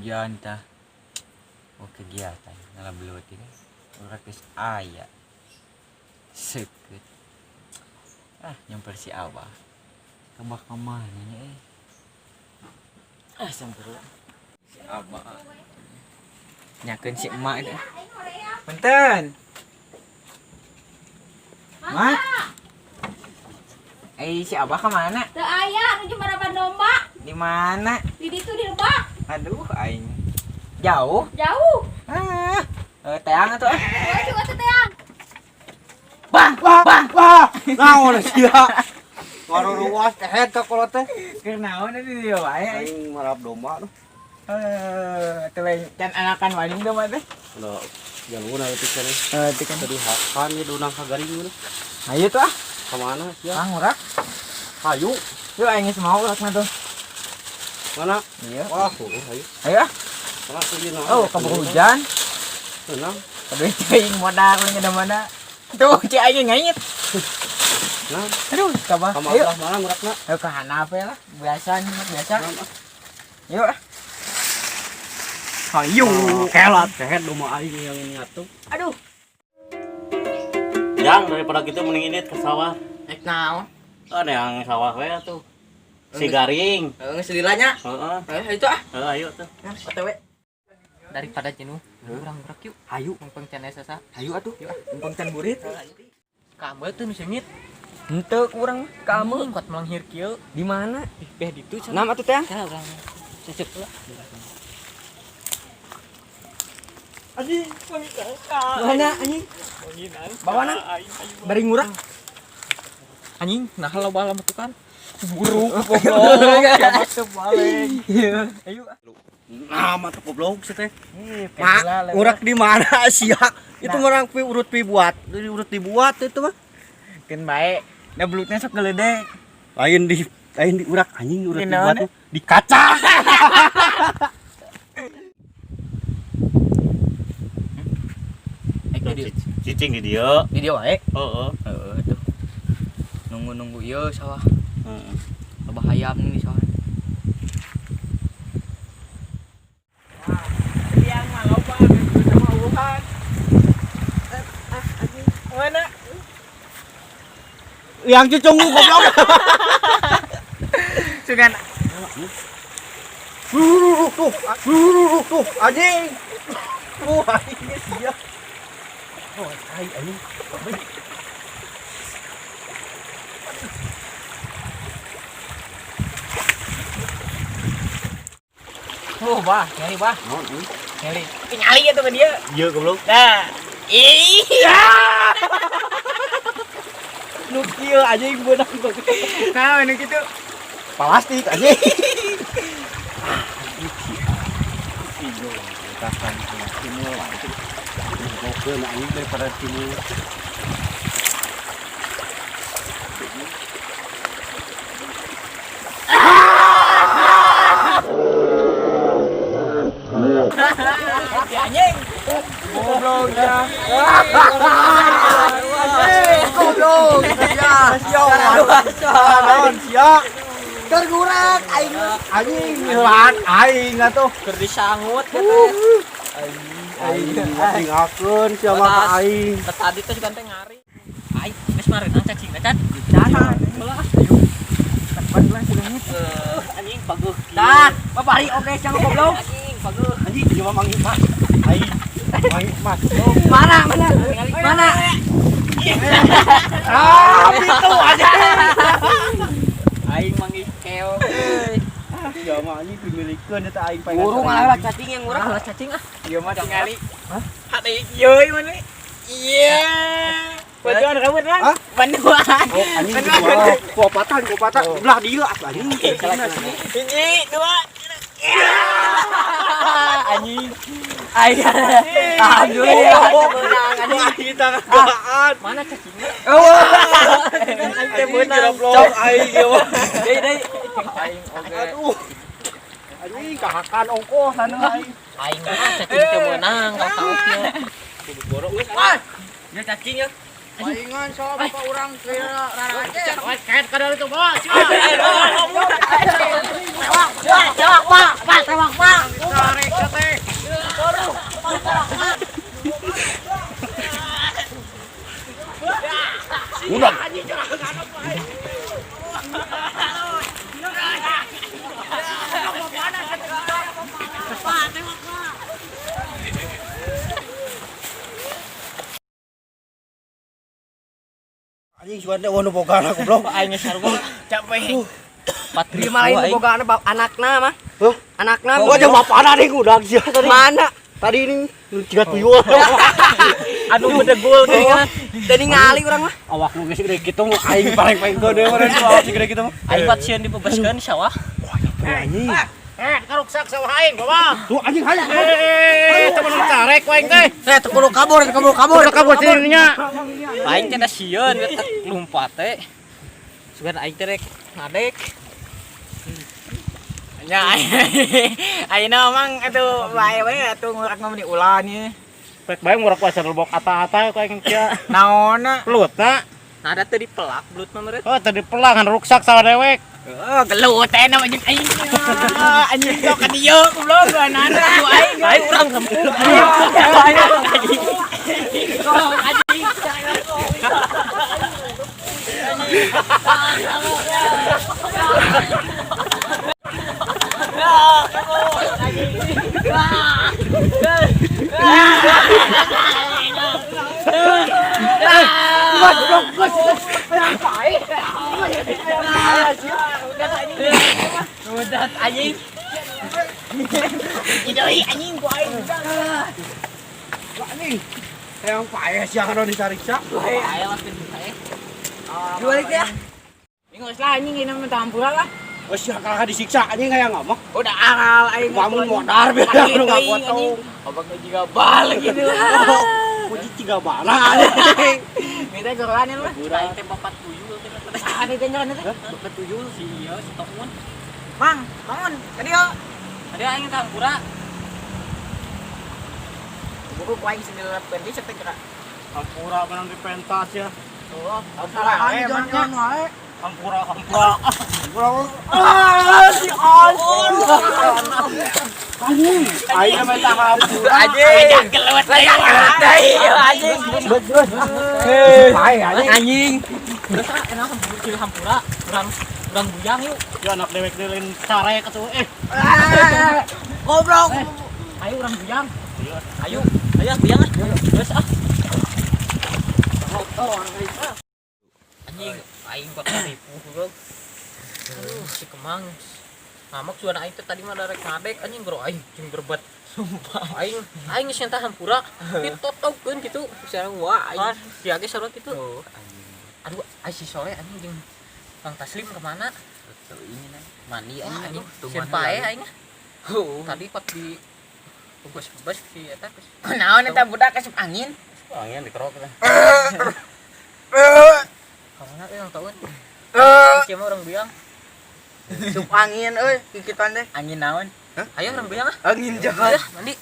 hujan tah. Kegiatan ngalah belut ini. Urang geus aya. Seukeut. Nyamper si Abah. Kebak kemana nih? Sampeureuh. Si Abah. Nyakeun si emak itu. Punten. Mak. Si Abah kemana? Teu aya nu balapan domba. Di mana? Di ditu di lebak. Aduh, aing. Jauh? Jauh. Teang atuh. Juga teu teang. Bah. Naon sia? Ngaruruas tehet ka kolot teh. Keur naon di dieu wae? Aing marap domba tuh. Teu lain can anakan waning domba teh. Udah jaluna itu kan. Teu Tadi hakan di dunang ka garing gitu. Ayo tuh ah. Ka mana sia? Ngurak. Hayu. Yuk aing geus mau urakna tuh. Mana? Iya. Wah, hayu. Ayo ah. Mana sih dina? Kabur hujan. Tenang. Aduh cing modal ngada-mana. Tuh cing aing ngait. Nah, Aduh, kabah. ka Ayo. mana ngurakna? Ayo ke Hanape lah. Biasa. Yuk ah. Hayu. Kelat tehet domba aing yang nyatu. Aduh. Yang daripada gitu mending ini ke sawah. Naon? Ada yang sawah we tuh. Si garing. Ngeselilanya. Heeh. Itu ah. Ayo tuh. OTW. Daripada jenuh, urang urak yuk. Hayu, mumpung can esa. Hayu atuh. Yuk, mumpung can burit. Kamu tuh nu seungit. Henteu urang kamu kuat melanghir kieu. Di mana? Beh ditu cenah. Nam atuh teh. Tah urang. Cecep heula. Anjing, mana anjing? Bawana? Bari ngurang. Anjing, nah loba lampu kan. Buruk goblok. Siapa sebalik. Ayo. Nah, mata goblok sih teh. Mak, urak di mana sia? Itu orang urut buat. Dari urut dibuat itu mah. Keun bae. Da belutnya sok geledek. Lain di urak anjing urut Di dibuat naon? tuh di kaca. Cicing di dia. Di dia wae. Heeh. Heeh tuh. Nunggu ieu sawah. Heeh. Loba hayam nih di sawah. Yang mah loba sama uhan. Mana? Yang cucung goblok. Sungan. Tuh, anjing. Anjing sia. Anjing. Bah, nyari bah. Naon ini? Nyari. Nyali atuh ke dia. Ieu goblok. Nah. Iya. Nu kieu anjing beunang goblok. Nah, ini gitu. Plastik anjing. Kapan timur lah itu. Ngobrol anjing daripada timur. Anjing. Goblok ya. Goblok. Ya, sia. Tergurak aing ngelat aing atuh Keur disangut aing tinggalkeun sia mah aing. Tadi teh juga teh ngari. Aing geus mareunang cacing can. Jangan. Ayo. Tepat lah silengit. Anjing bagus. Dah, babari oge sia goblok. Anjing bagus. Anjing ieu mah manggih mas. Aing manggih mas. Mana? Itu aja. Aing manggih keong. Ya mah anjing dimilikeun eta aing pengen. Burung malah cacing yang murah lah cacing ah. Ieu mah tingali. Hah? Hati yeuy mana? Iya. Bantuan kamu kan? Bantuan. Oh, anjing kopatan belah dieu anjing. Ini dua. Anjing. Alhamdulillah menang anjing. Kita kagaan. Mana cacingnya? Oh. Anjing menang. Cok aing ieu mah. Deui. Aing oge. Aduh. Anjing kahakan ongkos sana aing. Aing mah cacing teu menang ka taosnya. Kudu borok geus. Ya cacing ya. Palingan soal bapak urang kira rara aja. Kayak kadal itu bos. Tewak, Pak. anjing suan teh nu boga anak goblok. Aing sarua capek. Di malah ini boga anakna mah. Huh? Anakna. Gua aja bapana nih udah sia tadi. Mana? Tadi ini tiga tuyul. Aduh bedegul kayaknya. Tadi ngali urang mah. Awak nu geus gede kitu aing paling gede meureun awak gede kitu mah. Aing pasieun dibebaskeun di sawah. Anjing. Karuksak sawah aing, bawa. Tuh anjing hayang. Temen carek wae teh. Teu kudu kabur nya. Aing teh da sieun eta lumpat teh. Sugan aing teh rek ngadek. Ya, ayeuna mang atuh bae we atuh ngurak ngomong ulah nih. Pek bae ngurak pasar lebok ata-ata kau aing kieu. Naonna? Pelutna. Nada teh dipelak belut mah meureun. Oh tadi pelang ruksak salah dewek. Oh, gelut teh nama jeung aing. Anjing sok ka dieu goblok nana ku aing. Aing urang rempuk. Udah anjing. Idoi anjing ku aing. Anjing. Yang pae sia kana dicariksa. Ayo mas pindah. Dibalik ya. Ingos lah anjing ini mah tampura lah. Wes sia kakak disiksa anjing hayang ngomong. Udah aral aing. Kamu modar beda nu enggak kuat tau. Abang juga bal gitu. Puji tiga bana anjing. Minta jorolan lah. Aing teh bapak tuyul teh. Ada tenjoran teh. Bapak tuyul sia setomun. Mang, bangun. Tadi yo. Ada aing teh hampura. Buku ku aing sendiri berarti setek kira. Hampura menang di pentas ya. Oh, salah wae emangnya. Hampura. Si anjing. Aing mah tah hampura. Anjing gelut deui anjing. Pae anjing. Terus enak hampura, urang buyang yuk. Ya anak dewek deulin carek atuh Goblok. Ayo urang buyang. Ayo buyang ah. Terus ah. Anjing, aing kok tipu bro. Aduh, si Kemang. Ngamak suan aing teh tadi mah darek ngadek anjing bro aing jeung berbuat sumpah. Aing geus nyentah hampura, ditotokkeun kitu. Sareng wah aing siage sarua kitu. Aduh, ai si Soleh anjing jeung Kang Taslim kemana? Ini mandi anjing. Sieun pae aing. Tadi pas di bebas si eta geus. Naon eta budak asup angin? Angin dikerok teh. Kamana yang tahu? Siapa orang buyang? Sup angin euy, kikitan teh. Angin naon? Ayo orang buyang ah. Angin jahat. Ayo mandi.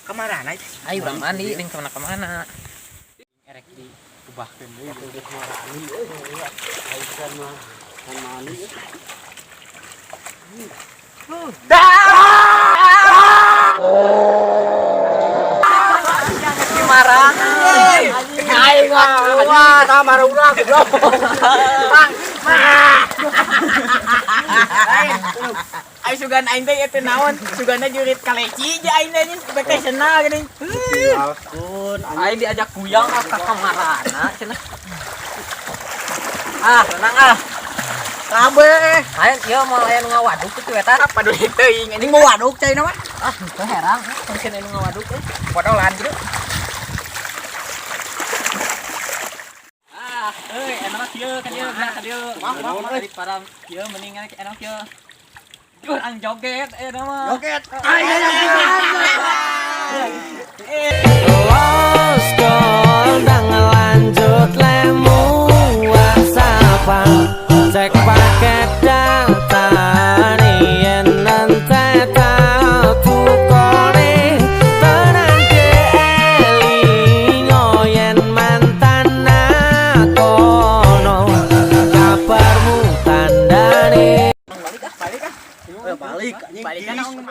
Kamarana itu. Ayo urang mandi ning kemana-kemana. Erek di Ubahkeun deui atuh geus marani euy. Aing kan mah kan mani. Marah. Aing wah, tah marungna goblok. Bang. Ai sugan aing teh eta naon? Sugana jurit kaleci je aing teh profesional geuning. Ampun, aing diajak buyang ka kamarana cenah. Ah, tenang ah. Kabeh. Ayo ieu mau aya nu ngawaduk kitu eta. Paduli teuing anjing mau waduk cai na mah. Ah, teu herang, mungkin aya nu ngawaduk teh. Podolan gitu. Enak kieu kan ieu bener ka dieu. Maaf daripada kieu mending enak kieu. Urang joget eta mah. joget. Los kondang lanjut lemu wasapa cek paket data yen nante tau kone tenang ke elingo yen mantan nakono kabarmu tandane Balik anjing. Balikan naon.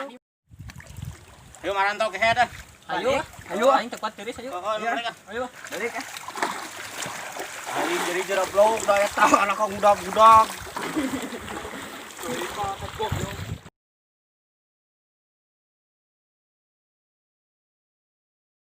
Ayo marantau ke head. Ayo aing tepat teuris ayo. Ayo. Balik ah. Aing jadi jera blog da eta anak budak-budak.